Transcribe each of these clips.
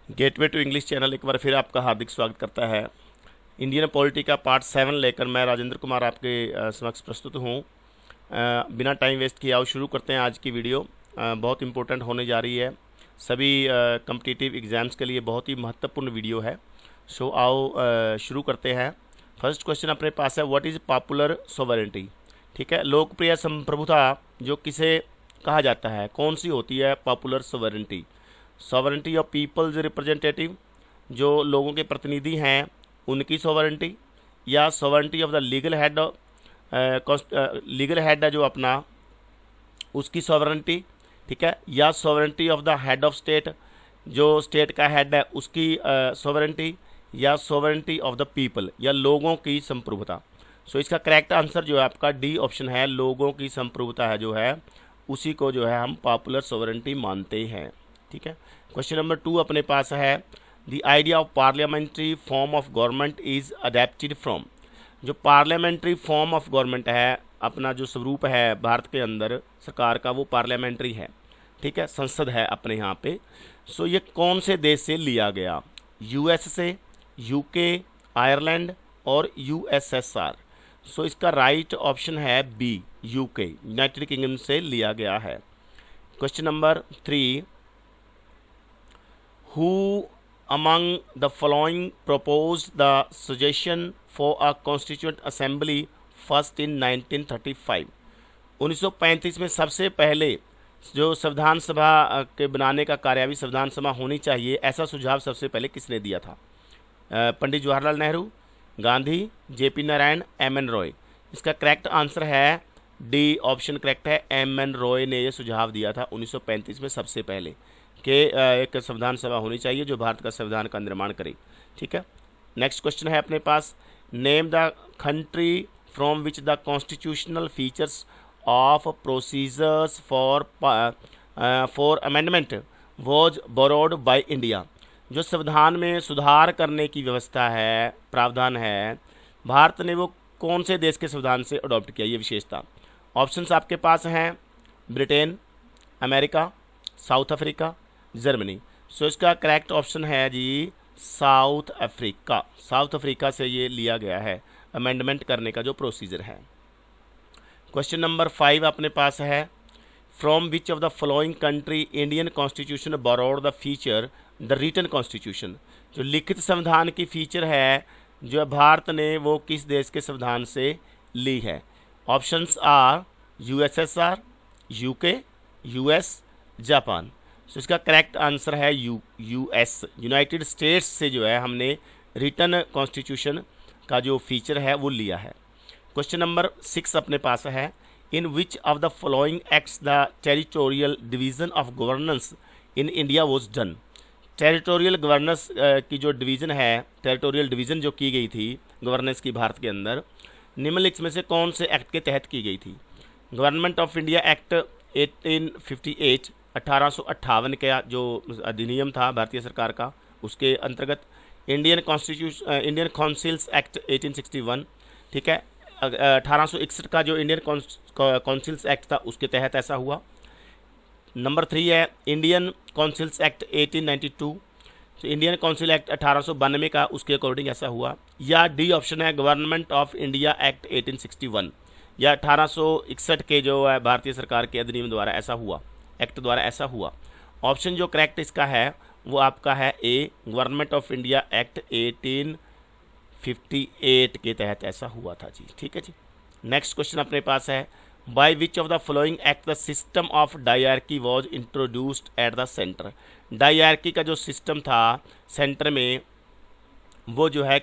Gateway to English channel एक बार फिर आपका हार्दिक स्वागत करता है। इंडियन पॉलिटी का पार्ट 7 लेकर मैं राजेंद्र कुमार आपके समक्ष प्रस्तुत हूँ। बिना टाइम वेस्ट किए आओ शुरू करते हैं आज की वीडियो। बहुत इंपॉर्टेंट होने जा रही है, सभी कम्पिटिटिव एग्ज़ाम्स के लिए बहुत ही महत्वपूर्ण वीडियो है। सो आओ शुरू करते हैं। फर्स्ट क्वेश्चन अपने पास है, व्हाट इज़ पॉपुलर सोवरेनिटी। ठीक है, लोकप्रिय संप्रभुता जो किसे कहा जाता है, कौन सी होती है popular sovereignty. Sovereignty of peoples representative, जो लोगों के प्रतिनिधि हैं उनकी सॉवरेनिटी, या sovereignty of the legal head, legal head है जो अपना उसकी सॉवरेनिटी। ठीक है, या sovereignty of the head of state, जो स्टेट का हेड है उसकी सॉवरेनिटी, या सॉवरेनिटी ऑफ द पीपल, या लोगों की संप्रभुता। सो इसका करेक्ट आंसर जो है आपका डी ऑप्शन है, लोगों की संप्रभुता है जो है उसी को जो है हम पॉपुलर सॉवरेनिटी मानते हैं। ठीक है, क्वेश्चन नंबर 2 अपने पास है, the idea of parliamentary form of government is adapted from. जो पार्लियामेंट्री फॉर्म ऑफ गवर्नमेंट है, अपना जो स्वरूप है भारत के अंदर सरकार का, वो पार्लियामेंट्री है। ठीक है, संसद है अपने यहाँ पे। सो ये कौन से देश से लिया गया, यूएस से, यूके, आयरलैंड और यूएसएसआर। सो इसका राइट ऑप्शन है बी, यूके, यूनाइटेड किंगडम से लिया गया है। Question number 3, who among the following proposed the suggestion for a constituent assembly first in 1935। 1935 में सबसे पहले जो संविधान सभा के बनाने का कार्यावी संविधान सभा होनी चाहिए, ऐसा सुझाव सबसे पहले किसने दिया था। Pandit Jawaharlal Nehru, Gandhi, JP Narayan, M.N.. रॉय। इसका करेक्ट आंसर है डी ऑप्शन करेक्ट है, एम.एन. रॉय ने यह सुझाव दिया था 1935 में सबसे पहले कि एक संविधान सभा होनी चाहिए जो भारत का संविधान का निर्माण करे। ठीक है, नेक्स्ट क्वेश्चन है अपने पास, name the country from which the constitutional features of procedures for amendment was borrowed by India. जो संविधान में सुधार करने की व्यवस्था है, प्रावधान है, भारत ने वो कौन से देश के संविधान से अडॉप्ट किया, ये विशेषता। ऑप्शंस आपके पास हैं, Britain, America, South Africa, Germany. So इसका करेक्ट ऑप्शन है जी साउथ अफ्रीका। साउथ अफ्रीका से ये लिया गया है अमेंडमेंट करने का जो प्रोसीजर है। क्वेश्चन नंबर 5 अपने पास है, from which of the following country Indian constitution borrowed the feature the written constitution. जो लिखित संविधान की फीचर है जो भारत ने वो किस देश के संविधान से ली है। Options are USSR, UK, US, Japan. So इसका करेक्ट आंसर है यूएस, यूनाइटेड स्टेट्स से जो है हमने रिटन कॉन्स्टिट्यूशन का जो फीचर है वो लिया है। क्वेश्चन नंबर 6 अपने पास है, in which of the following acts the territorial division of governance in India was done. Territorial governance की जो डिवीज़न है, टेरिटोरियल डिवीज़न जो की गई थी गवर्नेंस की भारत के अंदर, निम्नलिखित में से कौन से एक्ट के तहत की गई थी। गवर्नमेंट ऑफ इंडिया एक्ट 1858, 1858 का जो अधिनियम था भारतीय सरकार का, उसके अंतर्गत। इंडियन काउंसिल्स एक्ट 1861, ठीक है, 1861 का जो इंडियन काउंसिल्स एक्ट था उसके तहत ऐसा हुआ। नंबर 3 है इंडियन काउंसिल्स एक्ट 1892, तो इंडियन काउंसिल एक्ट 1892 का, उसके अकॉर्डिंग ऐसा हुआ। या डी ऑप्शन है गवर्नमेंट ऑफ इंडिया एक्ट 1861, या 1861 के जो है भारतीय सरकार के अधिनियम द्वारा ऐसा हुआ, एक्ट द्वारा ऐसा हुआ। ऑप्शन जो करेक्ट इसका है वो आपका है ए, गवर्नमेंट ऑफ इंडिया एक्ट 1858 के तहत ऐसा हुआ था जी। ठीक है जी, नेक्स्ट क्वेश्चन अपने पास है, by which of the following act the system of dyarchy was introduced at the centre. Dyarchy का जो सिस्टम था सेंटर में, वो जो है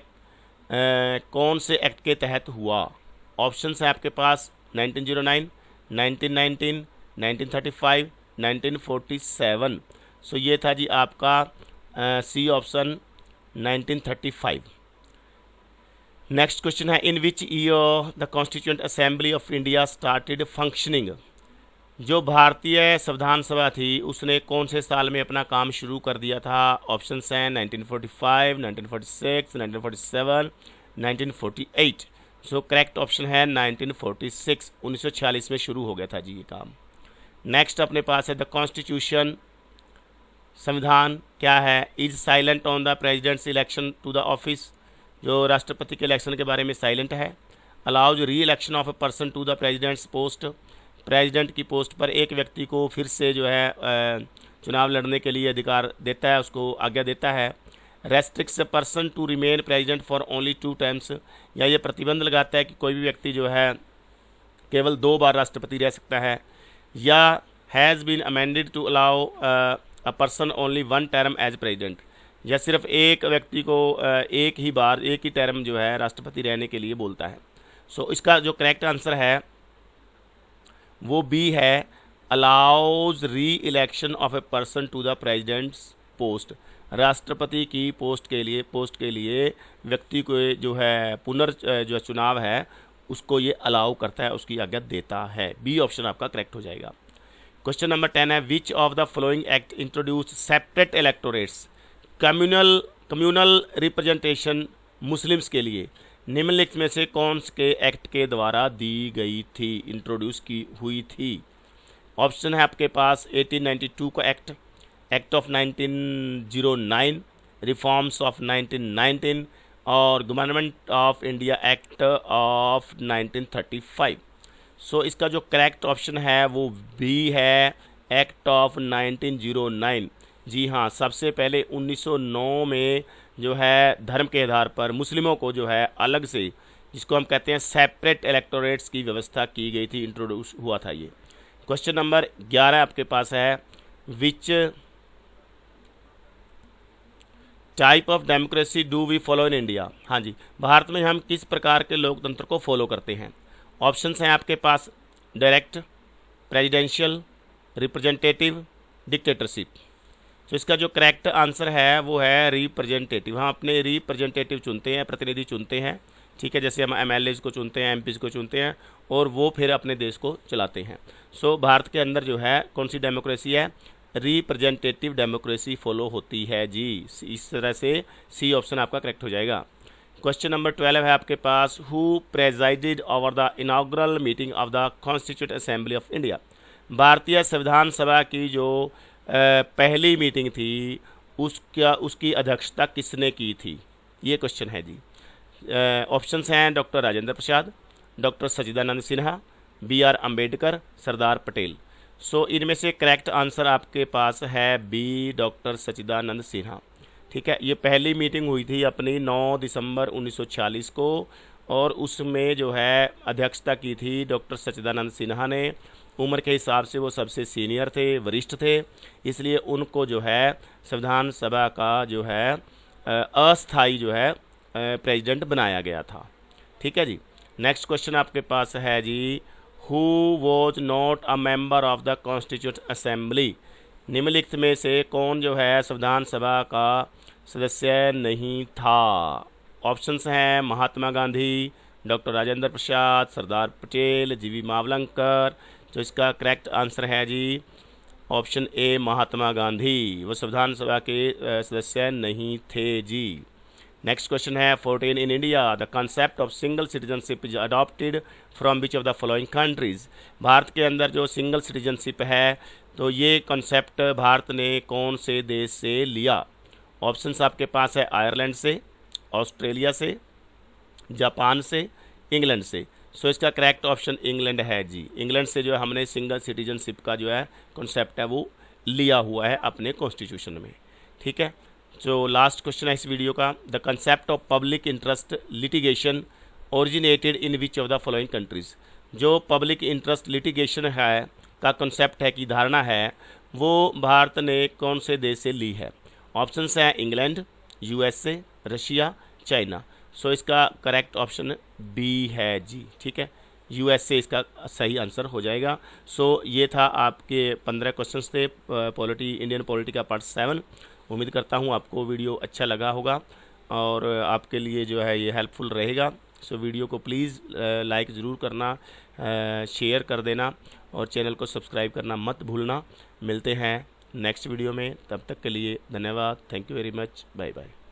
कौन से एक्ट के तहत हुआ। ऑप्शंस है आपके पास 1909, 1919, 1935, 1947। सो ये था जी आपका सी ऑप्शन 1935। नेक्स्ट क्वेश्चन है, in which year the constituent assembly of India started functioning. जो भारतीय संविधान सभा थी उसने कौन से साल में अपना काम शुरू कर दिया था। ऑप्शंस हैं 1945, 1946, 1947, 1948। सो करेक्ट ऑप्शन है 1946, 1946 में शुरू हो गया था जी ये काम। नेक्स्ट अपने पास है, द कॉन्स्टिट्यूशन संविधान क्या है? Is silent on the president's election to the office, जो राष्ट्रपति के इलेक्शन के बारे में साइलेंट है। Allows re election of a person to the president's post, president की पोस्ट पर एक व्यक्ति को फिर से जो है चुनाव लड़ने के लिए अधिकार देता है, उसको आज्ञा देता है। Restricts a person to remain president for only 2 times, या ये प्रतिबंध लगाता है कि कोई भी व्यक्ति जो है केवल 2 बार राष्ट्रपति रह सकता है। या has been amended to allow a person only 1 term as president, या सिर्फ एक व्यक्ति को एक ही टर्म जो है राष्ट्रपति रहने के लिए बोलता है। सो इसका जो करेक्ट आंसर है वो बी है, allows re election of a person to the president's post, राष्ट्रपति की पोस्ट के लिए व्यक्ति को जो है जो चुनाव है उसको ये अलाउ करता है, उसकी आज्ञा देता है। बी ऑप्शन आपका करेक्ट हो जाएगा। क्वेश्चन नंबर 10 है, विच of the following act introduce separate electorates, communal representation Muslims के लिए निम्नलिखित में से कौन के एक्ट के द्वारा दी गई थी, इंट्रोड्यूस की हुई थी? ऑप्शन है आपके पास 1892 का एक्ट ऑफ 1909, रिफॉर्म्स ऑफ 1919 और government of India act of 1935। सो इसका जो करेक्ट ऑप्शन है वो बी है, एक्ट ऑफ 1909। जी हाँ, सबसे पहले 1909 में जो है धर्म के आधार पर मुस्लिमों को जो है अलग से, जिसको हम कहते हैं सेपरेट इलेक्टोरेट्स की व्यवस्था की गई थी, इंट्रोड्यूस हुआ था ये। क्वेश्चन नंबर 11 आपके पास है, which type of democracy do we follow in India. हाँ जी, भारत में हम किस प्रकार के लोकतंत्र को फॉलो करते हैं? ऑप्शंस हैं आपके पास, डायरेक्ट, प्रेसिडेंशियल, रिप्रेजेंटेटिव, डिक्टेटरशिप। तो इसका जो करेक्ट आंसर है वो है रिप्रेजेंटेटिव। हम अपने रिप्रेजेंटेटिव चुनते हैं, प्रतिनिधि चुनते हैं, ठीक है, जैसे हम MLAs को चुनते हैं, MPs को चुनते हैं और वो फिर अपने देश को चलाते हैं। सो भारत के अंदर जो है कौन सी डेमोक्रेसी है? रिप्रेजेंटेटिव डेमोक्रेसी फॉलो होती है जी। इस तरह से सी ऑप्शन आपका करेक्ट हो जाएगा। क्वेश्चन नंबर 12 है आपके पास, who presided over the inaugural meeting of the constituent assembly of India. भारतीय संविधान सभा की जो पहली मीटिंग थी उसकी अध्यक्षता किसने की थी? ये क्वेश्चन है जी। ऑप्शंस हैं डॉक्टर राजेंद्र प्रसाद, डॉक्टर सच्चिदानंद सिन्हा, BR अम्बेडकर, सरदार पटेल। सो इनमें से करेक्ट आंसर आपके पास है बी, डॉक्टर सच्चिदानंद सिन्हा। ठीक है, ये पहली मीटिंग हुई थी अपनी 9 दिसंबर 1946 को और उसमें जो है अध्यक्षता की थी डॉक्टर सच्चिदानंद सिन्हा ने। उम्र के हिसाब से वो सबसे सीनियर थे, वरिष्ठ थे, इसलिए उनको जो है संविधान सभा का जो है अस्थाई जो है प्रेसिडेंट बनाया गया था। ठीक है जी। नेक्स्ट क्वेश्चन आपके पास है जी, who was not a member of the constituent assembly. निम्नलिखित में से कौन जो है संविधान सभा का सदस्य नहीं था? ऑप्शंस हैं महात्मा गांधी, डॉक्टर राजेंद्र प्रसाद, सरदार पटेल, GV मावलंकर। तो इसका करेक्ट आंसर है जी ऑप्शन ए, महात्मा गांधी। वो संविधान सभा के सदस्य नहीं थे जी। नेक्स्ट क्वेश्चन है, 14 in India the concept of single citizenship is adopted from which of the following countries. Bharat के अंदर जो सिंगल सिटीजनशिप है तो ये कॉन्सेप्ट भारत ने कौन से देश से लिया? ऑप्शंस आपके पास है आयरलैंड से, ऑस्ट्रेलिया से, जापान से, इंग्लैंड से। सो इसका करेक्ट ऑप्शन इंग्लैंड है जी। इंग्लैंड से जो हमने सिंगल सिटीजनशिप का जो है कॉन्सेप्ट है वो लिया हुआ है अपने कॉन्स्टिट्यूशन में। ठीक है, जो लास्ट क्वेश्चन है इस वीडियो का, the concept of public interest litigation originated in which of the following countries. जो पब्लिक इंटरेस्ट लिटिगेशन है का कंसेप्ट है कि धारणा है वो भारत ने कौन से देश से ली है? ऑप्शंस हैं इंग्लैंड, USA, रशिया, चाइना। सो इसका करेक्ट ऑप्शन बी है जी। ठीक है, USA इसका सही आंसर हो जाएगा। सो ये था आपके 15 क्वेश्चंस थे इंडियन पॉलिटी का पार्ट 7। उम्मीद करता हूँ आपको वीडियो अच्छा लगा होगा और आपके लिए जो है ये हेल्पफुल रहेगा। सो वीडियो को प्लीज़ लाइक ज़रूर करना, शेयर कर देना और चैनल को सब्सक्राइब करना मत भूलना। मिलते हैं नेक्स्ट वीडियो में, तब तक के लिए धन्यवाद। Thank you very much, bye bye.